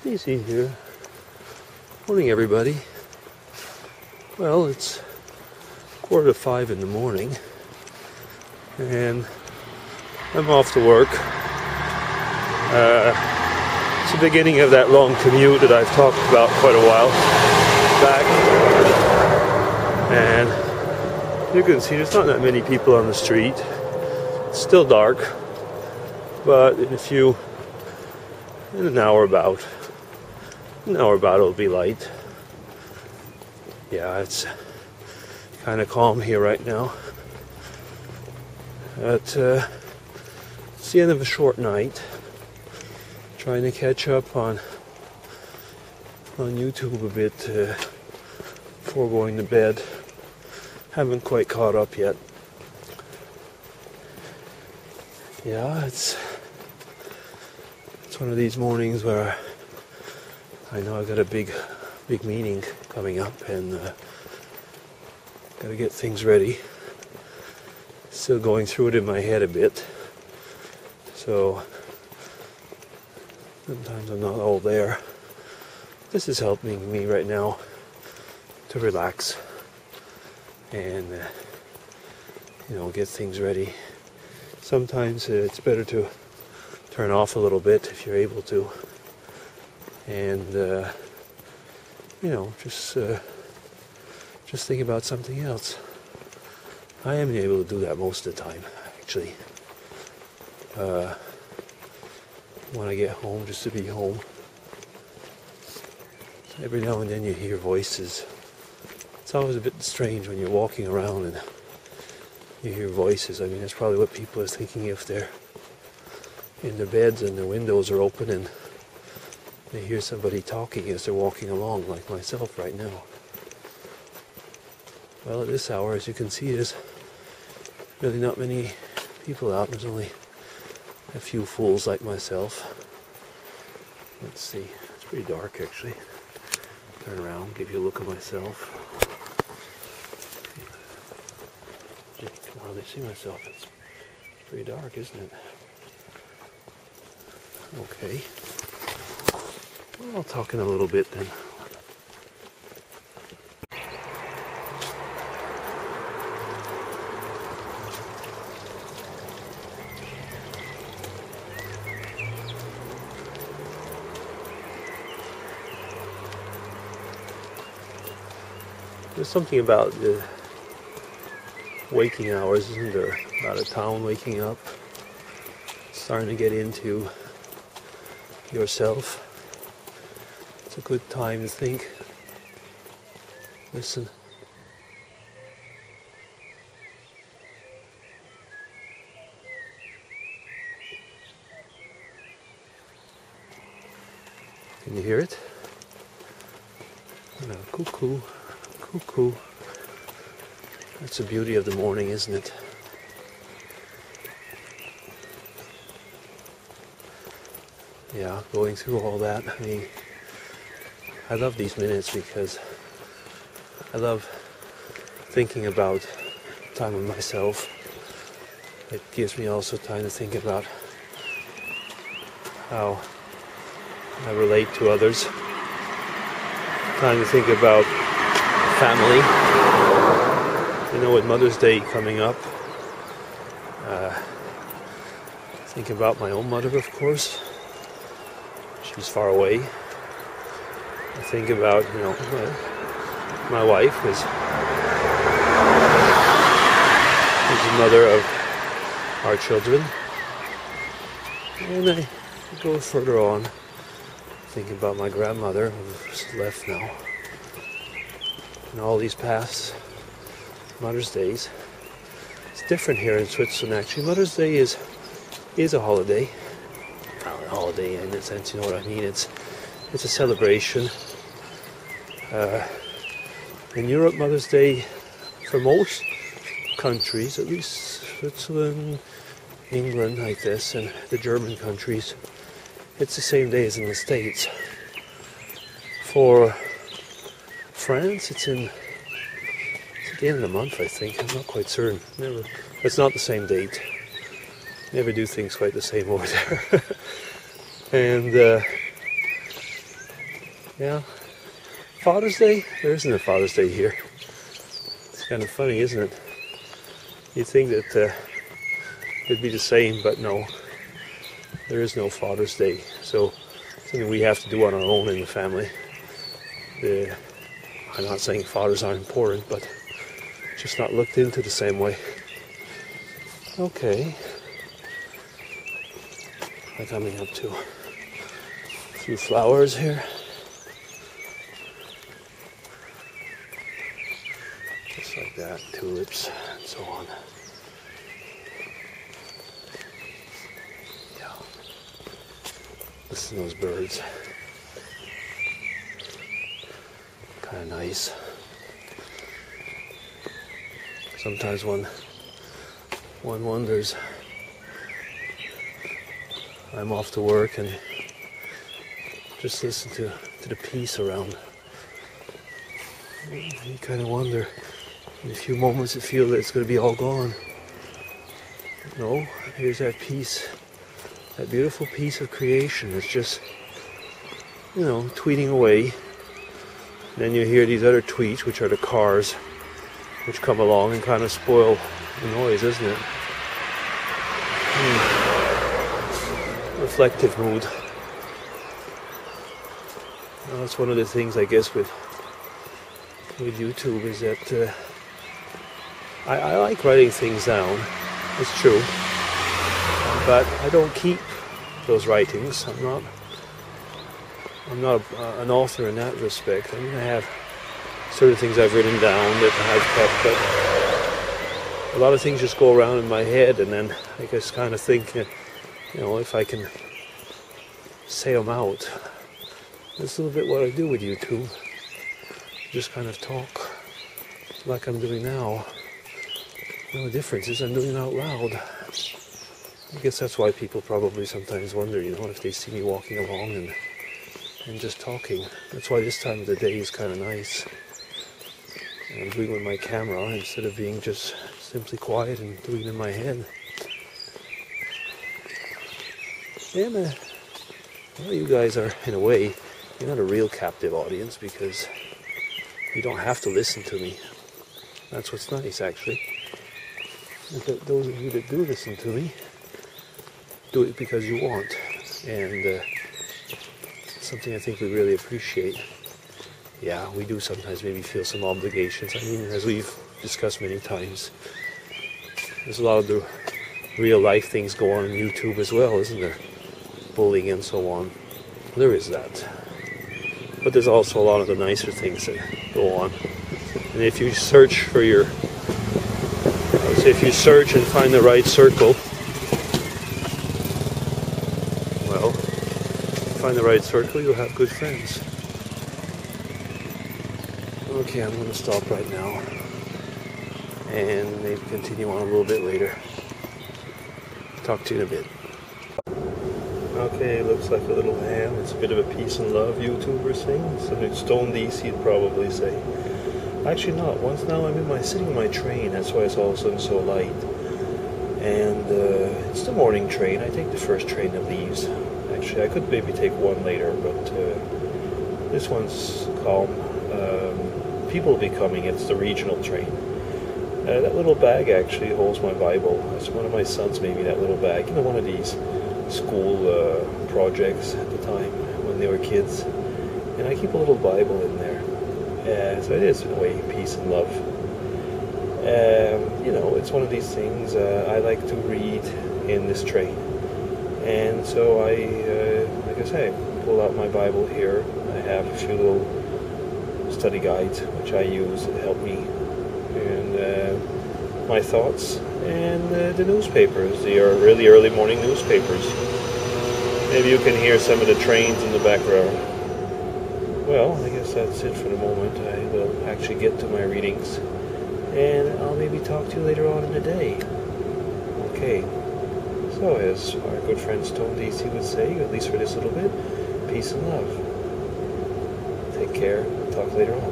Easy here. Morning, everybody. Well, it's 4:45 in the morning, and I'm off to work. It's the beginning of that long commute that I've talked about quite a while back, and you can see there's not that many people on the street. It's still dark, but in an hour about it'll be light. Yeah, it's kind of calm here right now. It's the end of a short night. Trying to catch up on YouTube a bit before going to bed. Haven't quite caught up yet. Yeah, it's one of these mornings where I know I got a big meeting coming up, and got to get things ready. Still going through it in my head a bit, so sometimes I'm not all there. This is helping me right now to relax and get things ready. Sometimes it's better to turn off a little bit if you're able to, and just think about something else. I am able to do that most of the time, actually. When I get home, just to be home. Every now and then you hear voices. It's always a bit strange when you're walking around and you hear voices. I mean, that's probably what people are thinking if they're in their beds and their windows are open and they hear somebody talking as they're walking along, like myself right now. Well, at this hour, as you can see, there's really not many people out. There's only a few fools like myself. Let's see. It's pretty dark, actually. Turn around, give you a look at myself. I can hardly see myself. It's pretty dark, isn't it? Okay. Well, I'll talk in a little bit then. There's something about the waking hours, isn't there? About a town waking up, starting to get into yourself. It's a good time to think. Listen. Can you hear it? Cuckoo. Cuckoo. That's the beauty of the morning, isn't it? Yeah, going through all that. I mean, I love these minutes because I love thinking about time with myself. It gives me also time to think about how I relate to others. Time to think about family. With Mother's Day coming up, think about my own mother, of course. She's far away. I think about, my wife is the mother of our children. And I go further on, think about my grandmother, who's left now. And all these past Mother's Days. It's different here in Switzerland, actually. Mother's Day is a holiday. Well, a holiday in a sense, you know what I mean. It's a celebration. In Europe, Mother's Day, for most countries, at least Switzerland, England, like this, and the German countries, it's the same day as in the States. For France, it's at the end of the month, I think. I'm not quite certain. It's not the same date. Never do things quite the same over there. And Yeah. Father's Day? There isn't a Father's Day here. It's kind of funny, isn't it? You'd think that it'd be the same, but no. There is no Father's Day. So something we have to do on our own in the family. I'm not saying fathers aren't important, but just not looked into the same way. Okay. We're coming up to a few flowers here. Just like that, tulips and so on. Yeah. Listen to those birds. Kind of nice. Sometimes one wonders. I'm off to work and just listen to the peace around. You kind of wonder, in a few moments you feel that it's going to be all gone. No, here's that peace, that beautiful piece of creation that's just, tweeting away. Then you hear these other tweets, which are the cars, which come along and kind of spoil the noise, isn't it? Reflective mood. Well, that's one of the things, I guess, with YouTube is that I like writing things down. It's true, but I don't keep those writings. I'm not an author in that respect. I mean, I have certain things I've written down that I've kept, but a lot of things just go around in my head, and then I just kind of think, if I can say them out. That's a little bit what I do with YouTube. Just kind of talk like I'm doing now. The difference is I'm doing it out loud. I guess that's why people probably sometimes wonder, if they see me walking along and just talking. That's why this time of the day is kind of nice. I'm doing it with my camera instead of being just simply quiet and doing it in my head. Yeah, man. Well, you guys are, in a way, you're not a real captive audience because you don't have to listen to me. That's what's nice, actually. But those of you that do listen to me, do it because you want. And something I think we really appreciate. Yeah, we do sometimes maybe feel some obligations. I mean, as we've discussed many times, there's a lot of the real life things go on YouTube as well, isn't there? Bullying and so on. There is that. But there's also a lot of the nicer things that go on. And if you search for if you search and find the right circle, well, find the right circle, you'll have good friends. Okay, I'm going to stop right now and maybe continue on a little bit later. Talk to you in a bit. Okay, looks like a little ham. It's a bit of a peace and love YouTuber thing. Something Stone DC would probably say. Actually not. Once now I'm sitting in my train. That's why it's all of a sudden so light. And it's the morning train. I take the first train that leaves. Actually, I could maybe take one later, but this one's calm. People will be coming. It's the regional train. That little bag actually holds my Bible. That's one of my sons made me that little bag. One of these school projects at the time when they were kids. And I keep a little Bible in there. So it is, in a way, peace and love. It's one of these things I like to read in this train. And so like I say, I pull out my Bible here. I have a few little study guides, which I use to help me. And my thoughts. And the newspapers, the really early morning newspapers. Maybe you can hear some of the trains in the background. Well, I guess that's it for the moment. I will actually get to my readings, and I'll maybe talk to you later on in the day. Okay, so as our good friend Stone DC would say, at least for this little bit, peace and love. Take care. Talk later on.